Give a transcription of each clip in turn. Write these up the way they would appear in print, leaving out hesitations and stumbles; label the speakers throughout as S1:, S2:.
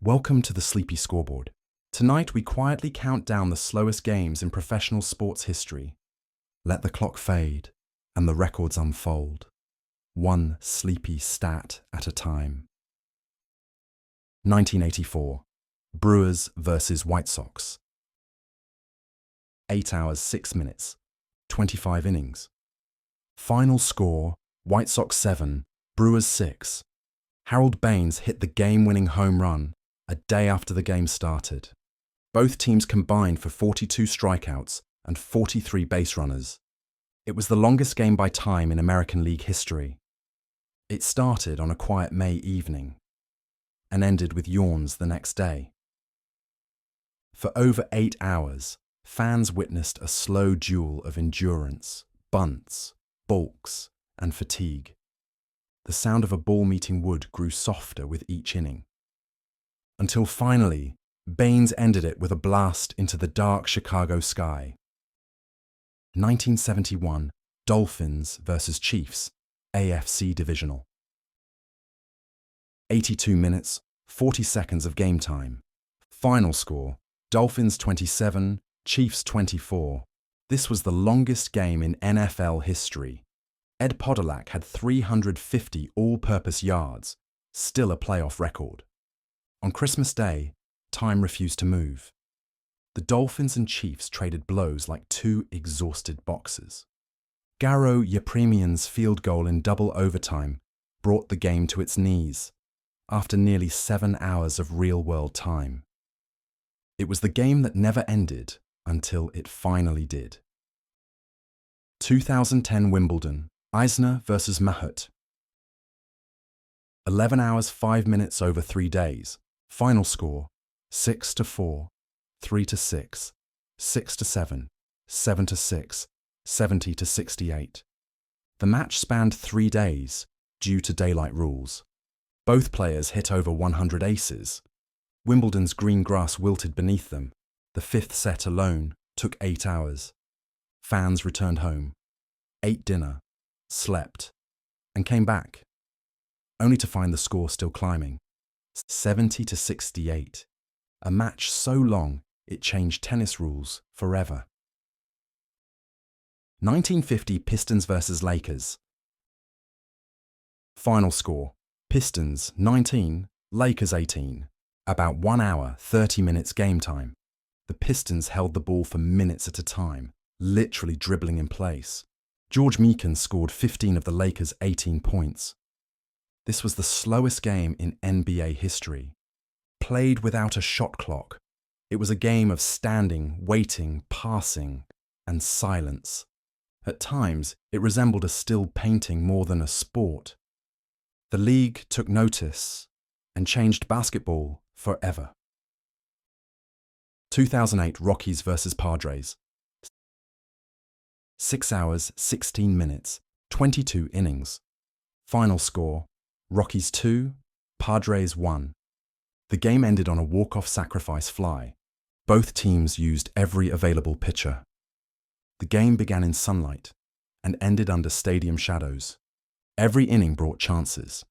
S1: Welcome to the Sleepy Scoreboard. Tonight we quietly count down the slowest games in professional sports history. Let the clock fade and the records unfold, one sleepy stat at a time. 1984, Brewers versus White Sox. 8 hours 6 minutes, 25 innings. Final score, White Sox 7, Brewers 6. Harold Baines hit the game-winning home run a day after the game started. Both teams combined for 42 strikeouts and 43 base runners. It was the longest game by time in American League history. It started on a quiet May evening and ended with yawns the next day. For over 8 hours, fans witnessed a slow duel of endurance, bunts, balks, and fatigue. The sound of a ball meeting wood grew softer with each inning. Until finally, Baines ended it with a blast into the dark Chicago sky. 1971, Dolphins versus Chiefs, AFC Divisional. 82 minutes, 40 seconds of game time. Final score, Dolphins 27, Chiefs 24. This was the longest game in NFL history. Ed Podolak had 350 all-purpose yards, still a playoff record. On Christmas Day, time refused to move. The Dolphins and Chiefs traded blows like two exhausted boxers. Garo Yepremian's field goal in double overtime brought the game to its knees after nearly 7 hours of real-world time. It was the game that never ended until it finally did. 2010 Wimbledon, Eisner versus Mahut. 11 hours 5 minutes over 3 days. Final score, 6-4, 3-6, 6-7, 7-6, 70-68. The match spanned 3 days due to daylight rules. Both players hit over 100 aces. Wimbledon's green grass wilted beneath them. The fifth set alone took 8 hours. Fans returned home, ate dinner, slept, and came back, only to find the score still climbing. 70-68. A match so long it changed tennis rules forever. 1950 Pistons versus Lakers. Final score, Pistons 19, Lakers 18. About 1 hour, 30 minutes game time. The Pistons held the ball for minutes at a time, literally dribbling in place. George Mikan scored 15 of the Lakers' 18 points. This was the slowest game in NBA history. Played without a shot clock, it was a game of standing, waiting, passing, and silence. At times, it resembled a still painting more than a sport. The league took notice and changed basketball forever. 2008 Rockies versus Padres. 6 hours, 16 minutes, 22 innings. Final score, Rockies 2, Padres 1. The game ended on a walk-off sacrifice fly. Both teams used every available pitcher. The game began in sunlight and ended under stadium shadows. Every inning brought chances.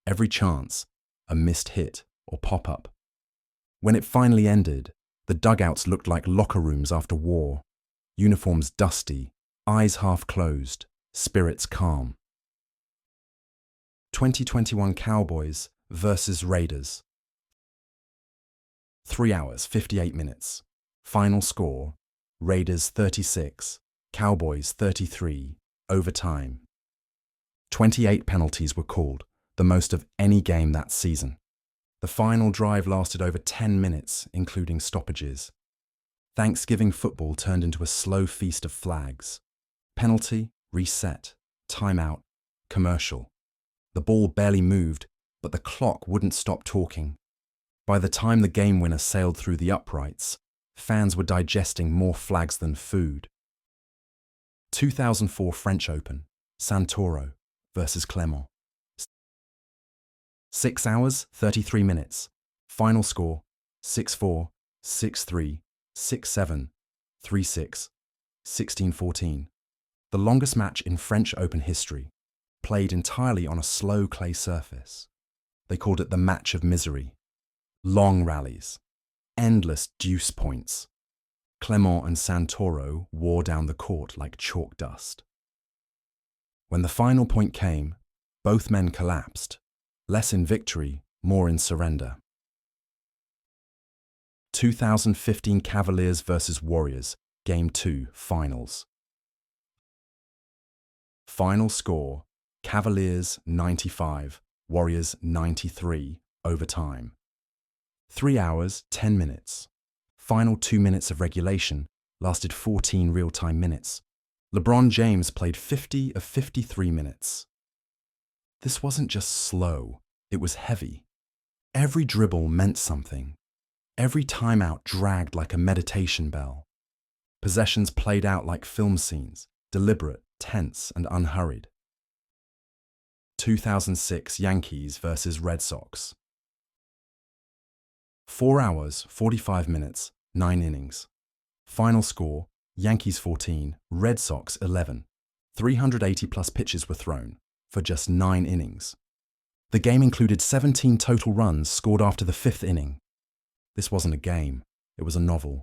S1: Every chance, a missed hit or pop-up. When it finally ended, the dugouts looked like locker rooms after war. Uniforms dusty, eyes half closed, spirits calm. 2021 Cowboys versus Raiders. 3 hours, 58 minutes. Final score, Raiders 36, Cowboys 33, overtime. 28 penalties were called, the most of any game that season. The final drive lasted over 10 minutes, including stoppages. Thanksgiving football turned into a slow feast of flags. Penalty, reset, timeout, commercial. The ball barely moved, but the clock wouldn't stop talking. By the time the game winner sailed through the uprights, fans were digesting more flags than food. 2004 French Open, Santoro versus Clermont. 6 hours, 33 minutes. Final score, 6-4, 6-3, 6-7, 3-6, 16-14. The longest match in French Open history, played entirely on a slow clay surface. They called it the Match of Misery. Long rallies, endless deuce points. Clement and Santoro wore down the court like chalk dust. When the final point came, both men collapsed, less in victory, more in surrender. 2015 Cavaliers vs Warriors, Game 2, Finals. Final score, Cavaliers 95, Warriors 93, overtime. 3 hours, 10 minutes. Final 2 minutes of regulation lasted 14 real-time minutes. LeBron James played 50 of 53 minutes. This wasn't just slow, it was heavy. Every dribble meant something. Every timeout dragged like a meditation bell. Possessions played out like film scenes, deliberate, tense, and unhurried. 2006 Yankees vs Red Sox. 4 hours, 45 minutes, 9 innings. Final score, Yankees 14, Red Sox 11. 380-plus pitches were thrown for just 9 innings. The game included 17 total runs scored after the 5th inning. This wasn't a game, it was a novel.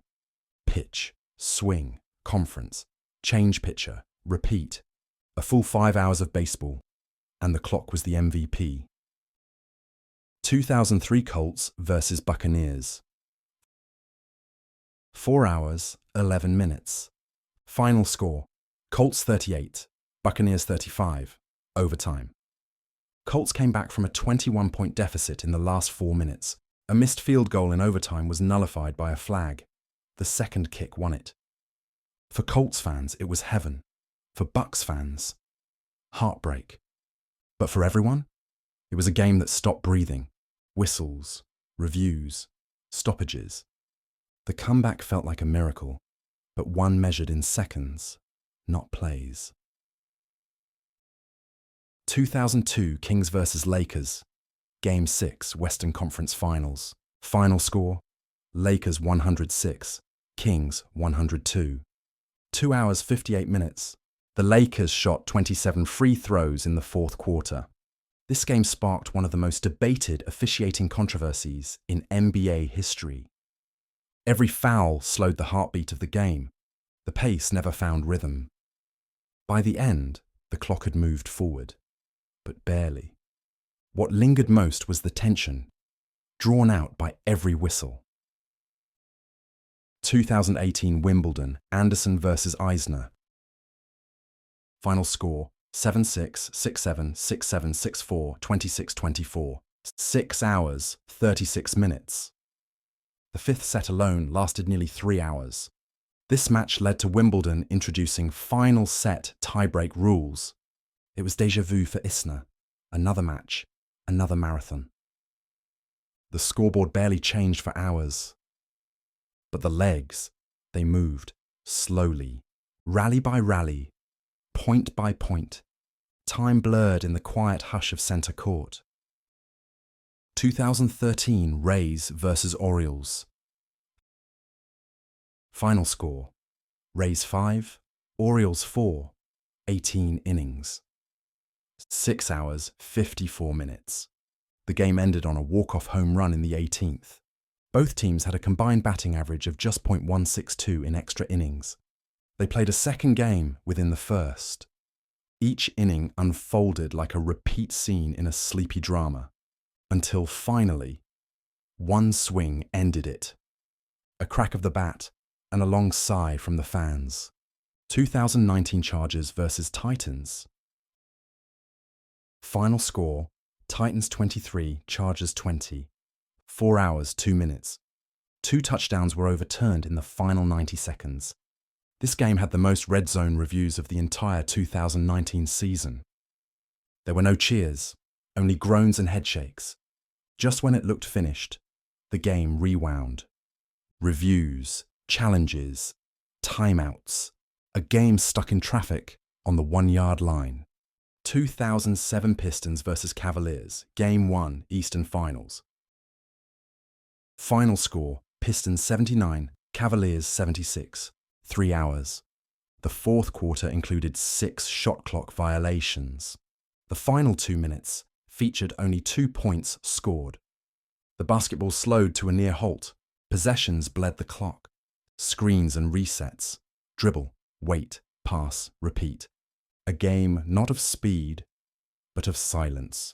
S1: Pitch, swing, conference, change pitcher, repeat. A full 5 hours of baseball, and the clock was the MVP. 2003 Colts vs Buccaneers. 4 hours, 11 minutes. Final score, Colts 38, Buccaneers 35, overtime. Colts came back from a 21-point deficit in the last 4 minutes. A missed field goal in overtime was nullified by a flag. The second kick won it. For Colts fans, it was heaven. For Bucs fans, heartbreak. But for everyone, it was a game that stopped breathing. Whistles, reviews, stoppages. The comeback felt like a miracle, but one measured in seconds, not plays. 2002 Kings vs Lakers, Game 6, Western Conference Finals. Final score, Lakers 106, Kings 102. 2 hours 58 minutes. The Lakers shot 27 free throws in the fourth quarter. This game sparked one of the most debated officiating controversies in NBA history. Every foul slowed the heartbeat of the game. The pace never found rhythm. By the end, the clock had moved forward, but barely. What lingered most was the tension, drawn out by every whistle. 2018 Wimbledon, Anderson vs Eisner. Final score, 7-6, 6-7, 6-7, 6-4, 26-24. 6 hours, 36 minutes. The fifth set alone lasted nearly 3 hours. This match led to Wimbledon introducing final set tiebreak rules. It was déjà vu for Isner. Another match, another marathon. The scoreboard barely changed for hours. But the legs, they moved, slowly, rally by rally, point by point. Time blurred in the quiet hush of centre court. 2013 Rays vs Orioles. Final score, Rays 5, Orioles 4, 18 innings. 6 hours, 54 minutes. The game ended on a walk-off home run in the 18th. Both teams had a combined batting average of just .162 in extra innings. They played a second game within the first. Each inning unfolded like a repeat scene in a sleepy drama, until finally, one swing ended it. A crack of the bat and a long sigh from the fans. 2019 Chargers vs Titans. Final score, Titans 23, Chargers 20. 4 hours, 2 minutes. 2 touchdowns were overturned in the final 90 seconds. This game had the most red zone reviews of the entire 2019 season. There were no cheers, only groans and headshakes. Just when it looked finished, the game rewound. Reviews, challenges, timeouts. A game stuck in traffic on the 1-yard line. 2007 Pistons vs Cavaliers, Game 1, Eastern Finals. Final score, Pistons 79, Cavaliers 76. 3 hours. The fourth quarter included 6 shot clock violations. The final 2 minutes featured only 2 points scored. The basketball slowed to a near halt. Possessions bled the clock. Screens and resets. Dribble, wait, pass, repeat. A game not of speed, but of silence.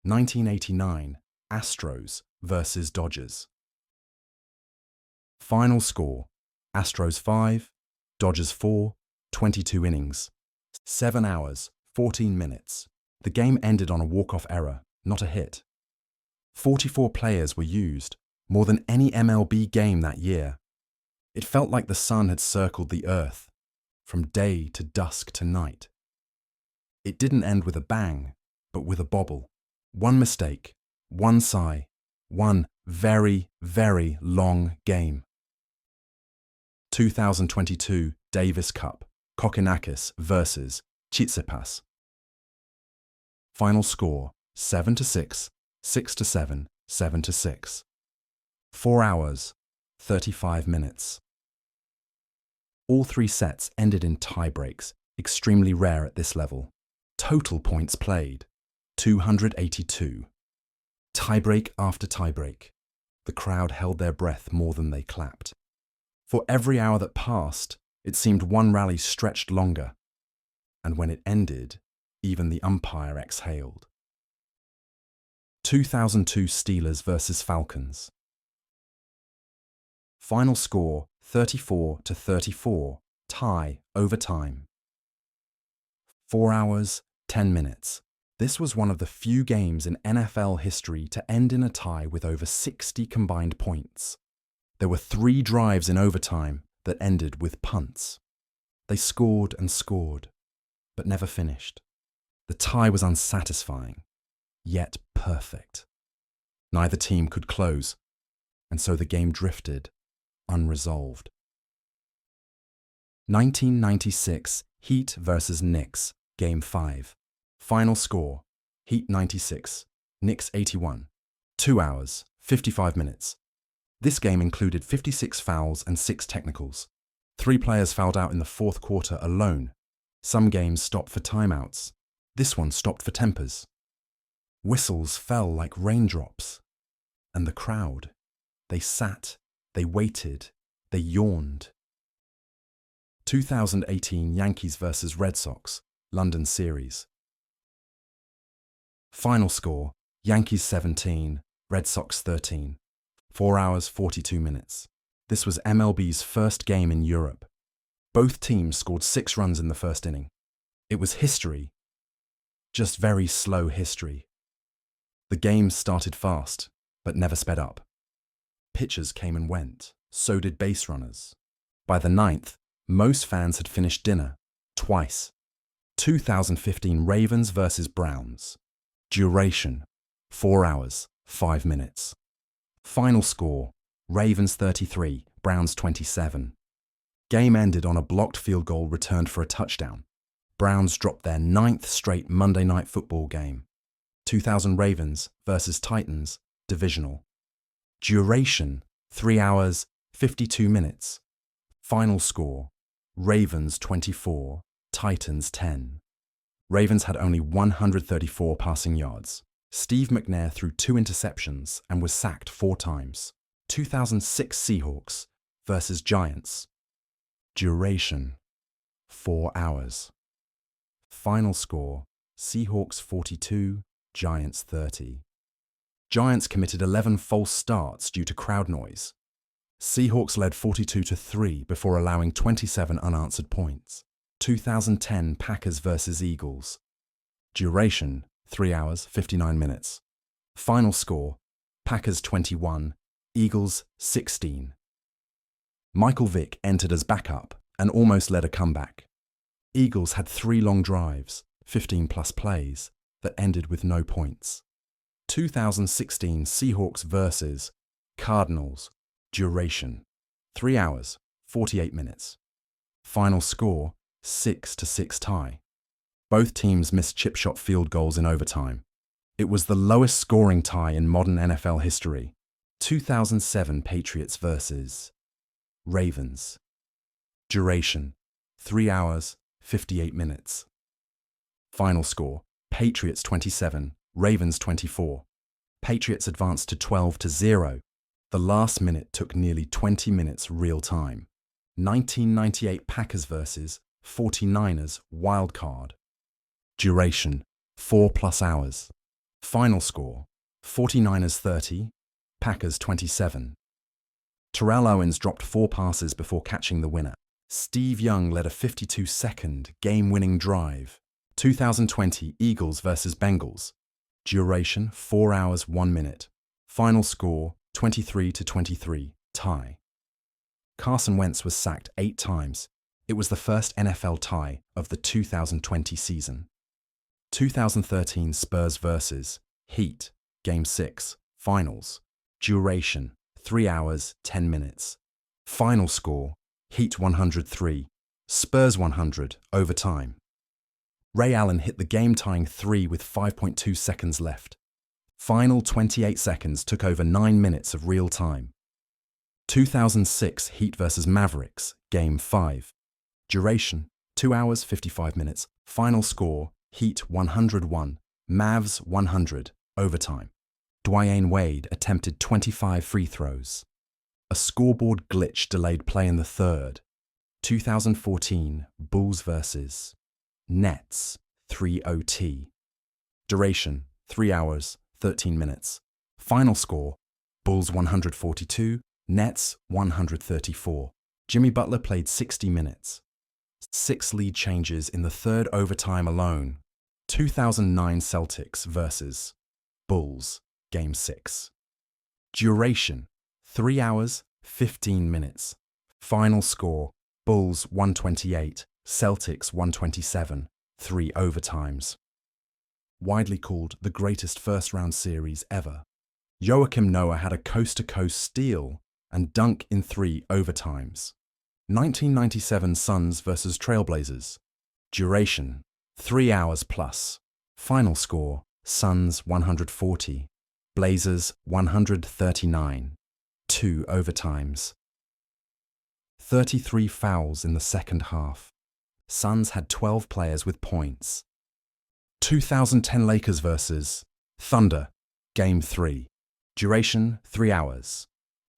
S1: 1989, Astros versus Dodgers. Final score, Astros 5, Dodgers 4, 22 innings. 7 hours, 14 minutes. The game ended on a walk-off error, not a hit. 44 players were used, more than any MLB game that year. It felt like the sun had circled the earth, from day to dusk to night. It didn't end with a bang, but with a bobble. One mistake, one sigh, one very, very long game. 2022 Davis Cup, Kokkinakis versus Tsitsipas. Final score, 7-6, 6-7, 7-6. 4 hours, 35 minutes. All 3 sets ended in tie-breaks, extremely rare at this level. Total points played, 282. Tie-break after tie-break. The crowd held their breath more than they clapped. For every hour that passed, it seemed one rally stretched longer. And when it ended, even the umpire exhaled. 2002 Steelers versus Falcons. Final score, 34-34, tie, overtime. 4 hours, 10 minutes. This was one of the few games in NFL history to end in a tie with over 60 combined points. There were 3 drives in overtime that ended with punts. They scored and scored, but never finished. The tie was unsatisfying, yet perfect. Neither team could close, and so the game drifted, unresolved. 1996 Heat versus Knicks, Game 5. Final score, Heat 96, Knicks 81. 2 hours, 55 minutes. This game included 56 fouls and 6 technicals. 3 players fouled out in the 4th quarter alone. Some games stopped for timeouts. This one stopped for tempers. Whistles fell like raindrops. And the crowd, they sat, they waited, they yawned. 2018 Yankees versus Red Sox, London Series. Final score, Yankees 17, Red Sox 13. 4 hours, 42 minutes. This was MLB's first game in Europe. Both teams scored 6 runs in the first inning. It was history, just very slow history. The game started fast, but never sped up. Pitchers came and went, so did base runners. By the 9th, most fans had finished dinner, twice. 2015 Ravens versus Browns. Duration, 4 hours, 5 minutes. Final score, Ravens 33, Browns 27. Game ended on a blocked field goal returned for a touchdown. Browns dropped their 9th straight Monday Night Football game. 2000 Ravens versus Titans, divisional. Duration, 3 hours, 52 minutes. Final score, Ravens 24, Titans 10. Ravens had only 134 passing yards. Steve McNair threw 2 interceptions and was sacked 4 times. 2006 Seahawks versus Giants. Duration, 4 hours. Final score, Seahawks 42, Giants 30. Giants committed 11 false starts due to crowd noise. Seahawks led 42-3 before allowing 27 unanswered points. 2010 Packers versus Eagles. Duration, 3 hours, 59 minutes. Final score, Packers 21, Eagles 16. Michael Vick entered as backup and almost led a comeback. Eagles had 3 long drives, 15-plus plays, that ended with no points. 2016 Seahawks versus Cardinals. Duration, 3 hours, 48 minutes. Final score, 6-6 tie. Both teams missed chip shot field goals in overtime. It was the lowest scoring tie in modern NFL history. 2007 Patriots versus Ravens. Duration, 3 hours, 58 minutes. Final score, Patriots 27, Ravens 24. Patriots advanced to 12-0. The last minute took nearly 20 minutes real time. 1998 Packers vs. 49ers wild card. Duration 4+ hours. Final score 49ers 30, Packers 27. Terrell Owens dropped 4 passes before catching the winner. Steve Young led a 52-second game-winning drive. 2020 Eagles vs. Bengals. Duration 4 hours 1 minute. Final score 23-23, tie. Carson Wentz was sacked 8 times. It was the first NFL tie of the 2020 season. 2013 Spurs vs. Heat, Game 6, Finals. Duration 3 hours 10 minutes. Final score Heat 103, Spurs 100, overtime. Ray Allen hit the game-tying 3 with 5.2 seconds left. Final 28 seconds took over 9 minutes of real time. 2006 Heat vs. Mavericks, Game 5. Duration 2 hours 55 minutes. Final score Heat 101, Mavs 100, overtime. Dwyane Wade attempted 25 free throws. A scoreboard glitch delayed play in the third. 2014 Bulls vs. Nets, 3 OT. Duration 3 hours 13 minutes. Final score Bulls 142, Nets 134. Jimmy Butler played 60 minutes. 6 lead changes in the third overtime alone. 2009 Celtics vs. Bulls, Game 6. Duration 3 hours 15 minutes. Final score Bulls 128, Celtics 127, 3 overtimes. Widely called the greatest first-round series ever, Joakim Noah had a coast-to-coast steal and dunk in 3 overtimes. 1997 Suns vs. Trailblazers. Duration 3 hours plus. Final score Suns 140, Blazers 139, 2 overtimes. 33 fouls in the second half. Suns had 12 players with points. 2010 Lakers vs. Thunder, Game 3. Duration 3 hours.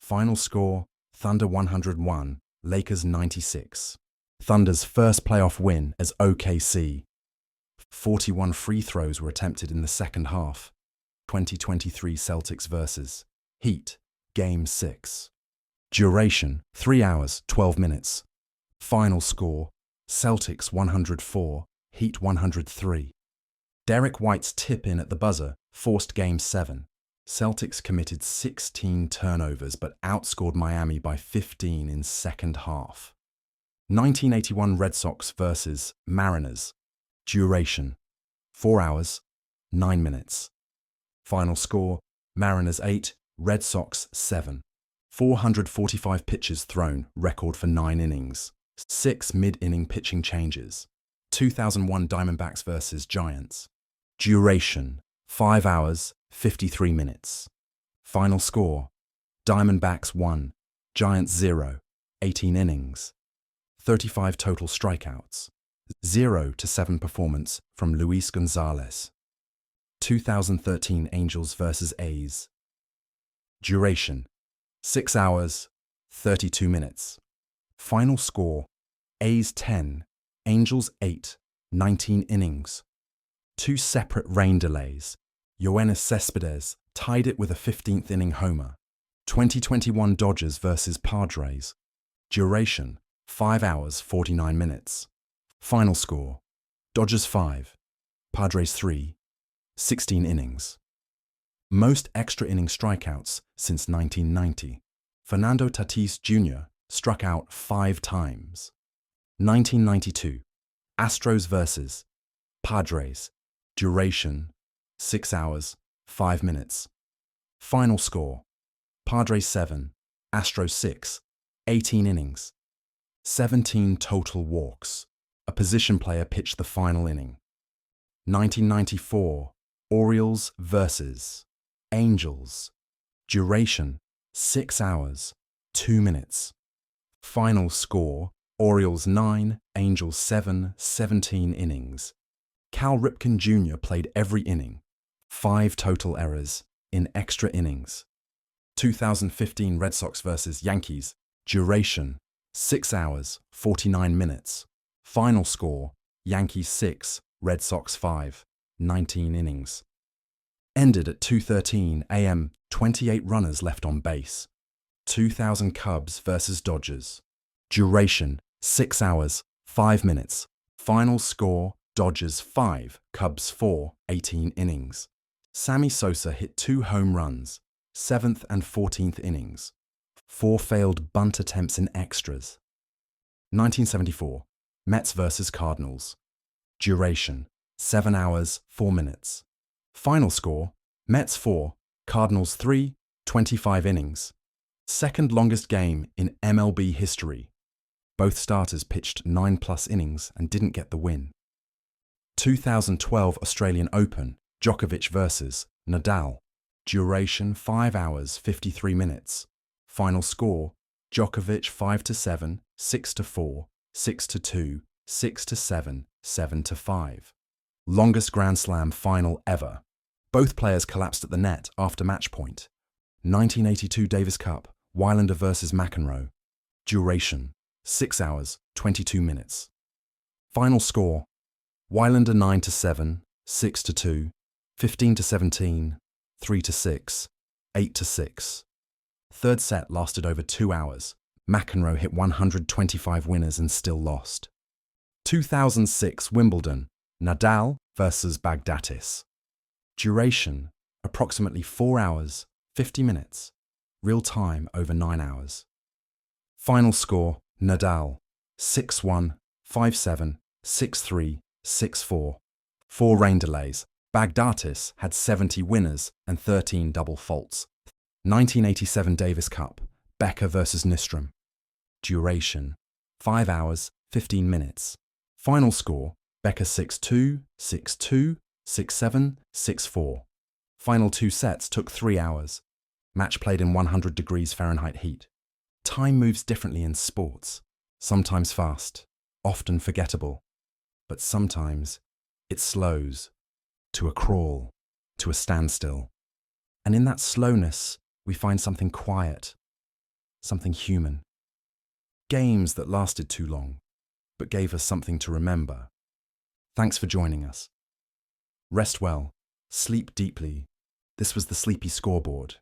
S1: Final score Thunder 101, Lakers 96. Thunder's first playoff win as OKC. 41 free throws were attempted in the second half. 2023 Celtics vs. Heat, Game 6. Duration 3 hours 12 minutes. Final score Celtics 104, Heat 103. Derek White's tip-in at the buzzer forced Game 7. Celtics committed 16 turnovers but outscored Miami by 15 in second half. 1981 Red Sox vs. Mariners. Duration 4 hours 9 minutes. Final score Mariners 8, Red Sox 7. 445 pitches thrown, record for 9 innings. 6 mid-inning pitching changes. 2001 Diamondbacks vs. Giants. Duration 5 hours 53 minutes. Final score Diamondbacks 1, Giants 0, 18 innings. 35 total strikeouts. 0-7 performance from Luis Gonzalez. 2013 Angels vs. A's. Duration 6 hours 32 minutes. Final score A's 10, Angels 8, 19 innings. 2 separate rain delays. Yoenis Cespedes tied it with a 15th inning homer. 2021 Dodgers vs. Padres. Duration 5 hours 49 minutes. Final score Dodgers 5, Padres 3, 16 innings. Most extra inning strikeouts since 1990. Fernando Tatis Jr. struck out 5 times. 1992 Astros vs. Padres. Duration 6 hours 5 minutes. Final score Padres 7, Astros 6, 18 innings. 17 total walks. A position player pitched the final inning. 1994 Orioles vs. Angels. Duration 6 hours 2 minutes. Final score Orioles 9, Angels 7, 17 innings. Cal Ripken Jr. played every inning. 5 total errors, in extra innings. 2015 Red Sox vs. Yankees. Duration, 6 hours, 49 minutes. Final score, Yankees 6, Red Sox 5, 19 innings. Ended at 2:13 a.m., 28 runners left on base. 2000 Cubs vs. Dodgers. Duration, 6 hours, 5 minutes. Final score, Dodgers 5, Cubs 4, 18 innings. Sammy Sosa hit 2 home runs, 7th and 14th innings. 4 failed bunt attempts in extras. 1974, Mets vs. Cardinals. Duration, 7 hours, 4 minutes. Final score, Mets 4, Cardinals 3, 25 innings. Second longest game in MLB history. Both starters pitched 9+ innings and didn't get the win. 2012 Australian Open, Djokovic vs. Nadal. Duration 5 hours, 53 minutes. Final score, Djokovic 5-7, 6-4, 6-2, 6-7, 7-5. Longest Grand Slam final ever. Both players collapsed at the net after match point. 1982 Davis Cup, Wilander vs. McEnroe. Duration, 6 hours, 22 minutes. Final score, Wilander 9-7, 6-2, 15-17, 3-6, 8-6. Third set lasted over 2 hours. McEnroe hit 125 winners and still lost. 2006 Wimbledon, Nadal vs. Baghdatis. Duration, approximately 4 hours, 50 minutes. Real time over 9 hours. Final score, Nadal, 6-1, 5-7, 6-3, 6-4. 4 rain delays. Baghdatis had 70 winners and 13 double faults. 1987 Davis Cup, Becker vs. Nystrom. Duration, 5 hours, 15 minutes. Final score, Becker 6-2, 6-2, 6-7, 6-4. Final 2 sets took 3 hours. Match played in 100 degrees Fahrenheit heat. Time moves differently in sports. Sometimes fast, often forgettable. But sometimes it slows to a crawl, to a standstill. And in that slowness, we find something quiet, something human. Games that lasted too long, but gave us something to remember. Thanks for joining us. Rest well, sleep deeply. This was the Sleepy Scoreboard.